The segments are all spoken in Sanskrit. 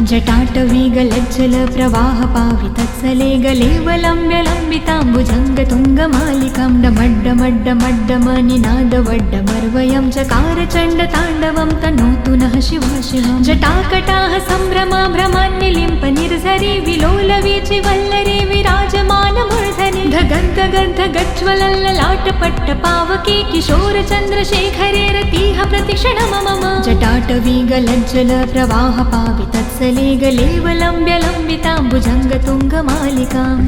जटाटवी गलज्जल प्रवाह पावितत्सले गलेवलम्ब्यलम्बिताम्बुजङ्गतुङ्गमालिकां डमड्डमड्डमड्डमनिनादवड्डमर्वयं चकार चण्डताण्डवं तनोतु नः शिवा शिवं जटाकटाः सम्भ्रमा भ्रमान्यलिम्प निर्झरी विलोलवीचिवल्लरी विराजमानमूर्धनि धगन्धगन्धगज्ज्वलल्ललाटपट्टपावके किशोरचन्द्रशेखरे रतिः प्रतिक्षणं मम जटाटवी गलज्जल प्रवाह पावितत्सले गलेवलम्ब्यलम्बिताम्बुजङ्गतुङ्गमालिकाम्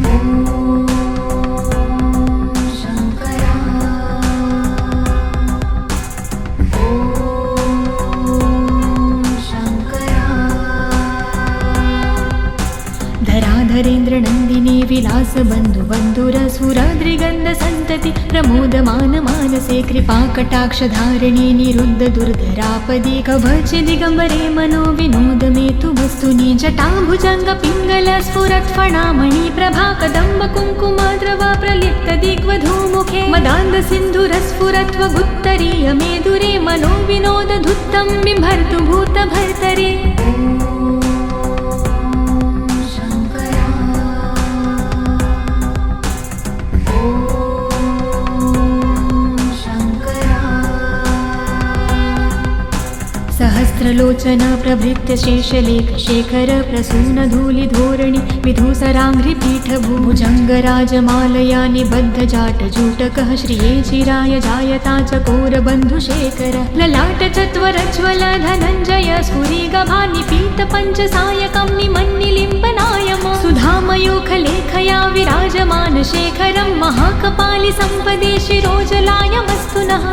धराधरेन्द्रनन्दिनी विलासबन्धुबन्धुरसुराद्रिगन्धसन्तति प्रमोदमान मानसे कृपाकटाक्षधारिणी निरुद्धदुर्धरापदि कवचदिगम्बरे मनो विनोदमेतु वस्तुनि जटाभुजङ्गपिङ्गलस्फुरत्फणामणि प्रभा कदम्बकुङ्कुमद्रव प्रलिप्तदिग्वधूमुखे मदान्दसिन्धुरस्फुरत्वगुत्तरीयमेदुरे मनो विनोदधुत्तं बिम्भर्तु भूतभर्तरे सहस्रलोचन प्रभृत्य शेषलेख शेखर प्रसून धूलिधोरणि विधूसराङ्घ्रिपीठभुजङ्गराजमालया निबद्धजाटजूटकः श्रिये चिराय जायता चकोरबन्धुशेखर ललाटचत्वरज्ज्वल धनञ्जय स्फुरिगभानिपीतपञ्चसायकं निमन्निलिम्बनायम सुधामयूखलेखया विराजमानशेखरं महाकपालिसम्पदे शिरोजलायमस्तु नः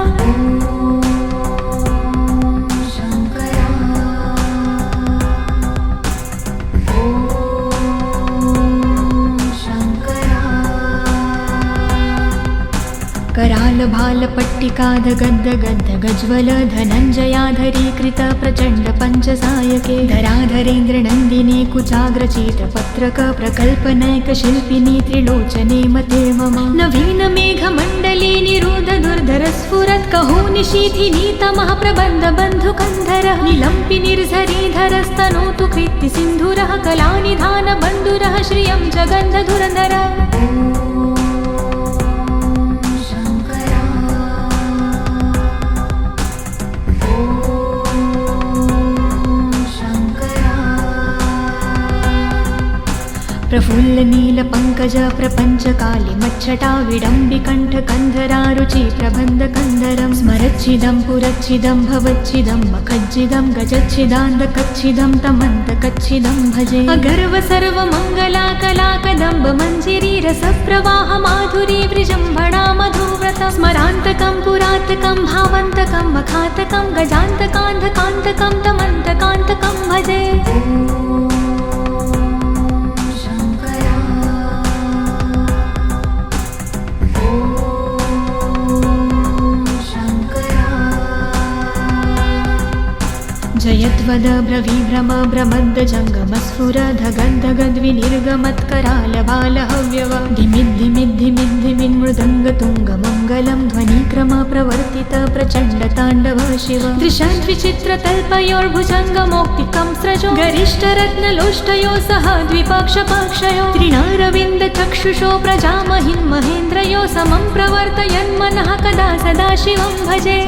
करालभालपट्टिकाधगद्धगद्धगज्ज्वल धनञ्जयाधरीकृत प्रचण्ड पञ्चसायके धराधरेन्द्रनन्दिनी कुचाग्रचित्रपत्रक प्रकल्पनैकशिल्पिनी त्रिलोचने मते मम नवीनमेघमण्डली निरुद्धदुर्धरस्फुरत् कहोनिशीथिनी तमः प्रबन्धबन्धुकन्धरः निलम्पि निर्झरीधरस्तनोतु कृत्तिसिन्धुरः कलानिधानबन्धुरः श्रियं जगन्धधुरधरः प्रफुल्लनीलपङ्कज प्रपञ्चकालिमच्छटा विडम्बिकण्ठकन्धरारुचि प्रबन्धकन्धरं स्मरच्छिदं पुरच्छिदं भवच्छिदं मखज्जिदं गजच्छिदान्दकच्छिदं तमन्तकच्छिदं भजे अगर्व सर्वमङ्गला कलाकदम्ब मञ्जिरी रसप्रवाह माधुरी वृजम्भणा मधुव्रतं स्मरान्तकं पुरान्तकं भावन्तकं मखान्तकं गजान्तकान्धकान्तकं तमन्तकान्तकं भजे जयद्वद ब्रवीभ्रम ब्रमद्दजङ्गमस्फुरधगन्धगद्विनिर्गमत्करालबालहव्यव धिमिद्धिमिद्धिमिद्धिमिन्मृदङ्गतुङ्गमङ्गलं ध्वनिक्रम प्रवर्तित प्रचण्डताण्डव शिव दृशद्विचित्रतल्पयोर्भुजङ्गमौक्तिकं स्रजो गरिष्ठरत्नलोष्टयो सह द्विपक्षपक्षयो त्रिणारविन्दचक्षुषो प्रजामहिन् महेन्द्रयो समं प्रवर्तयन्मनः कदा सदा शिवं भजे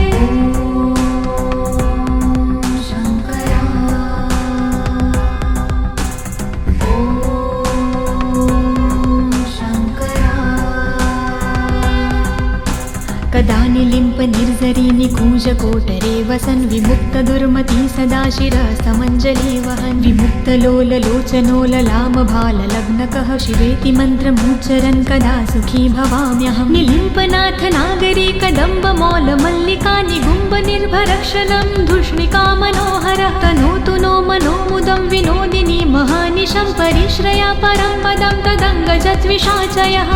कदा निलिम्प निर्झरी निकूजकोटरे वसन् विमुक्तदुर्मती सदा शिरस्तमञ्जली वहन् विमुक्तलोललोचनोललामभाललग्नकः शिवेति मन्त्रमुच्चरन् कदा सुखी भवाम्यहं निलिम्पनाथ नागरी कदम्बमौलमल्लिका निगुम्ब निर्भरक्षलं धूष्णिका मनोहरः तनोतु नो मनोमुदं विनोदिनी महानिशं परिश्रया परं पदं तदङ्गजद्विषाचयः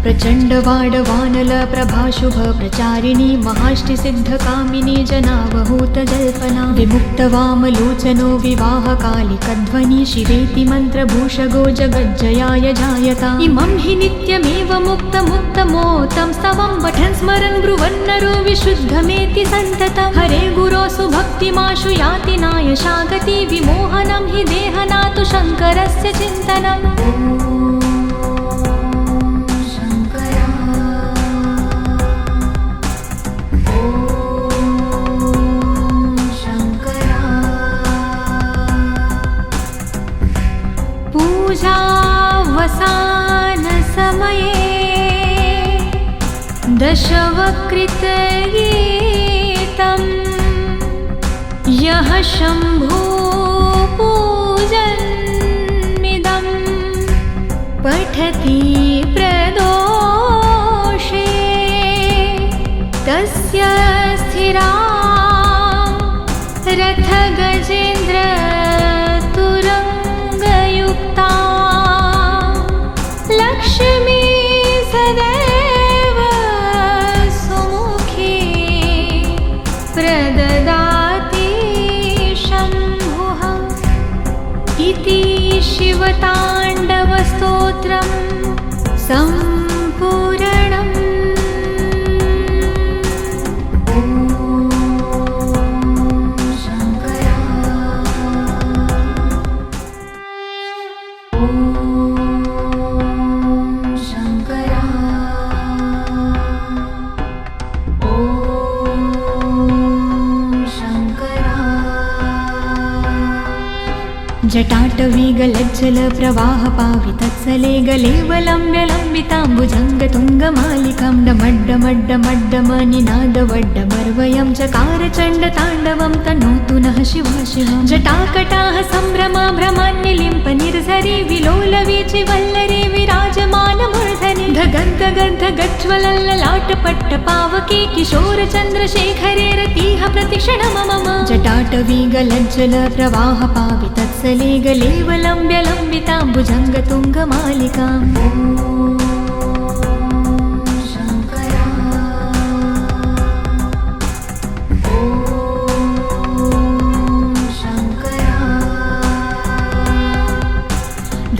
प्रचण्डवाडवानल प्रभाशुभ प्रचारिणी महाष्टिसिद्धकामिनी जनावहूतजल्पना विमुक्तवामलोचनो विवाहकालिकध्वनि शिवेति मन्त्रभूषगो जगज्जयाय जायता इमं हि नित्यमेव मुक्तमुत्तमोत्तं स्तवं पठन् स्मरन् ब्रुवन्नरो विशुद्धमेति सन्ततं हरे गुरोसु भक्तिमाशु याति नायशागति विमोहनं हि देहनातु शङ्करस्य चिन्तनम् पूजावसानसमये दशवक्त्रगीतं यः शम्भो पूजन्मिदं पठति प्रदोषे तस्य स्थिरा रथगजेन्द्र लक्ष्मी सदैव सुमुखी प्रददाति शम्भुः इति शिवताण्डवस्तोत्रं सम्पूर्णम्। जटाटवीगलज्जल प्रवाह पावितत्सले गलेवलम्ब्यलम्बिताम्बुजङ्गतुङ्गमालिकां डमड्डमड्डमड्डमनिनादवड्डमर्वयं चकार चण्डताण्डवं तनोतु नः शिवा शिवं जटाकटाः सम्भ्रमा भ्रमान्निलिम्प निर्झरि विलोलवीचि वल्लरी विराजमानमूर्धनि धगद्धगद्धगज्ज्वलल्ललाटपट्टपावके किशोरचन्द्रशेखरे रतिः प्रतिक्षणं मम जटाटवीगलज्जल प्रवाह पावितत्सले गलेवलम्ब्यलम्बिताम्बुजङ्गतुङ्गमालिकाम्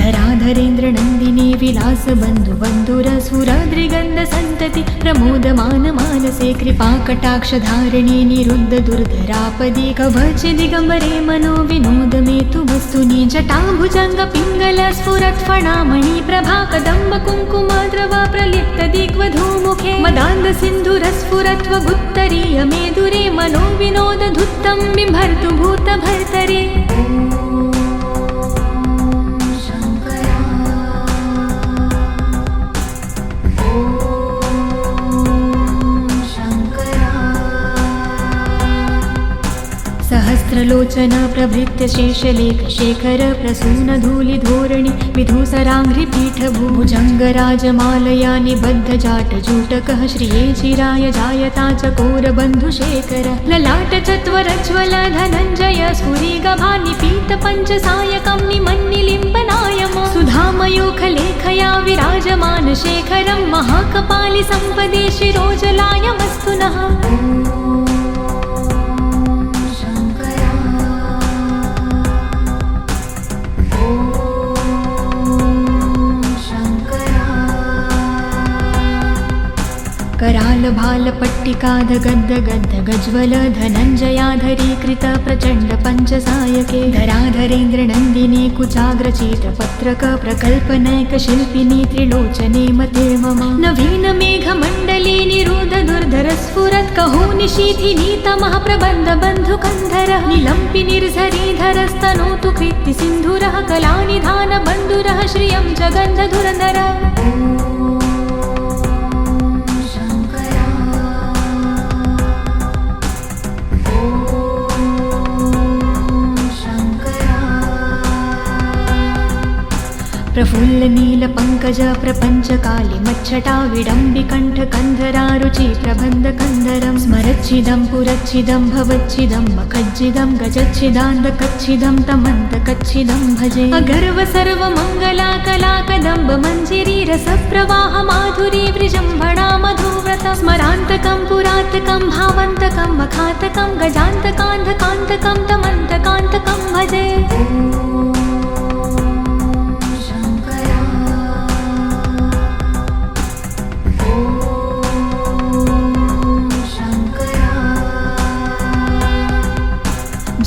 धराधरेन्द्रनन्दिनी विलासबन्धुबन्धुरसुराद्रिगन्धसन्तति प्रमोदमान मानसे कृपाकटाक्षधारिणी निरुद्ध दुर्धरापदि कवचिदिगम्बरे मनो विनोदमेतु वस्तुनि जटाभुजङ्ग पिङ्गल स्फुरत्फणामणि प्रभा कदम्ब कुङ्कुमद्रवा प्रलिप्तदिग्वधूमुखे मदान्ध सिन्धुरस्फुरत्वगुत्तरीय मेदुरे मनो विनोदधुत्तं बिभर्तु भूतभर्तरे सहस्रलोचन प्रभृत्य शेषलेख शेखर प्रसून धूलिधोरणि विधूसराङ्घ्रिपीठभुजङ्गराजमालया निबद्धजाटजूटकः श्रिये चिराय जायता चकोरबन्धुशेखर ललाटचत्वरज्वल धनञ्जय स्फुरिगभानिपीतपञ्चसायकं निमन्निलिम्बनायम सुधामयूखलेखया विराजमान शेखरं महाकपालि सम्पदे शिरोजलायमस्तु नः करालभालपट्टिकाधगद्धगद्धगज्वल धनञ्जयाधरीकृत प्रचण्ड पञ्चसायके धराधरेन्द्रनन्दिनी कुचाग्रचित्रपत्रक प्रकल्पनैकशिल्पिनी त्रिलोचने मते मम नवीनमेघमण्डली निरुद्ध दुर्धरस्फुरत् कहोनिशीथिनी तमः प्रबन्धबन्धुकन्धरः निलम्पि निर्झरीधरस्तनोतु कृत्तिसिन्धुरः कलानिधानबन्धुरः श्रियं जगन्धधुरधरः प्रफुल्ल नील पंकज प्रपंच काली मच्छटा विडम्बिकंठ कंधरारुचि प्रबंध कंधरं स्मरच्छिदं पुरच्छिदं भवच्छिदं मखज्जिदं गजच्छिदान्त कच्छिदं तमन्त कच्छिदं भजे अगर्व सर्व मंगला कला कदम्ब मंजिरी रसप्रवाह माधुरी विजृम्भणा मधुव्रतं स्मरान्तकं पुरान्तकं भावान्तकं मखान्तकं गजान्तकान्धकान्तकं तमन्तकान्तकं भजे।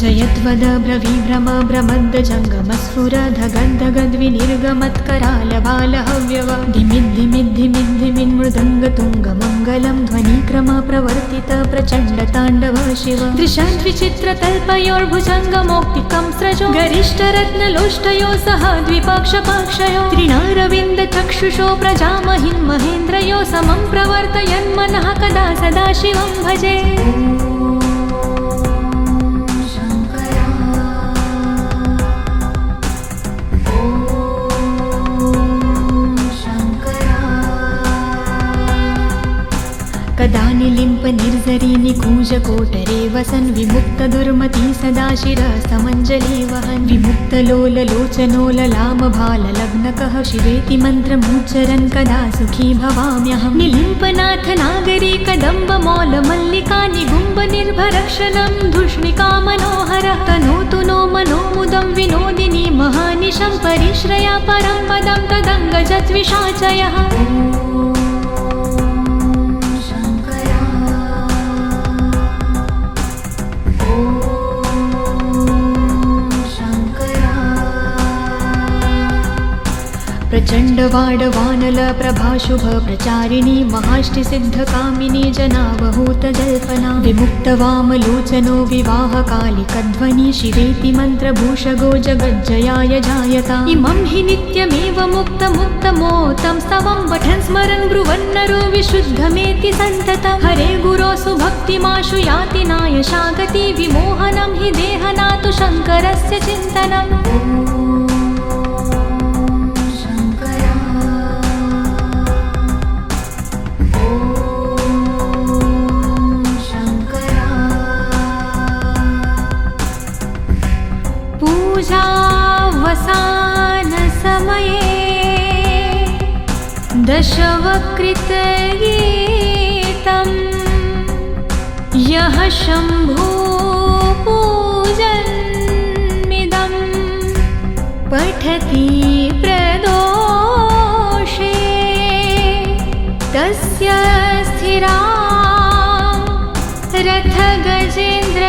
जयत्वद ब्रवीभ्रम भ्रमद्द जङ्गमस्फुरधगद्धगद्विनिर्गमत्करालबालहव्यव धिमिद्धिमिद्धिमिद्धिमिन्मृदङ्गतुङ्गमङ्गलं ध्वनिक्रम प्रवर्तित प्रचण्डताण्डव शिव दृशाद्विचित्रतल्पयोर्भुजङ्गमौक्तिकं स्रजो गरिष्ठरत्नलोष्टयो सह द्विपक्षपाक्षयो त्रिणारविन्दचक्षुषो प्रजामहिन् महेन्द्रयो समं प्रवर्तयन्मनः कदा सदा शिवं भजे। कदा निलिम्प निर्झरी निकूजकोटरे वसन् विमुक्तदुर्मती सदा शिरसमञ्जली वहन् विमुक्तलोललोचनो ललामभाललग्नकः शिवेति मन्त्रमुच्चरन् कदा सुखी भवाम्यहं निलिम्पनाथ नागरी कदम्बमौलमल्लिका निगुम्ब निर्भरक्षलं धूष्णिका मनोहरः तनोतु नो मनोमुदं विनोदिनी महानिशं परिश्रया परं पदं तदङ्गजद्विषाचयः। प्रचण्डवाडवानल प्रभाशुभ प्रचारिणी महाष्टिसिद्धकामिनी जनावहूतजल्पना विमुक्तवामलोचनो विवाहकालिकध्वनि शिवेति मन्त्रभूषगो जगज्जयाय जायता इमं हि नित्यमेव मुक्तमुक्तमोतं स्तवं पठन् स्मरन् ब्रुवन्नरो विशुद्धमेति सन्ततं हरे गुरो सुभक्तिमाशु याति नायशागति विमोहनं हि देहनातु शङ्करस्य चिन्तनम्। पूजावसानसमये दशवक्त्रगीतं यः शम्भो पूजन्मिदं पठति प्रदोषे तस्य स्थिरा रथगजेन्द्र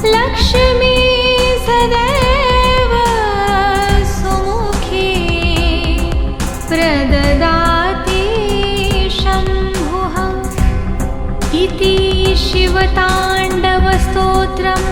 लक्ष्मी सदैव सुमुखी प्रददाति शम्भुः इति शिवताण्डवस्तोत्रम्।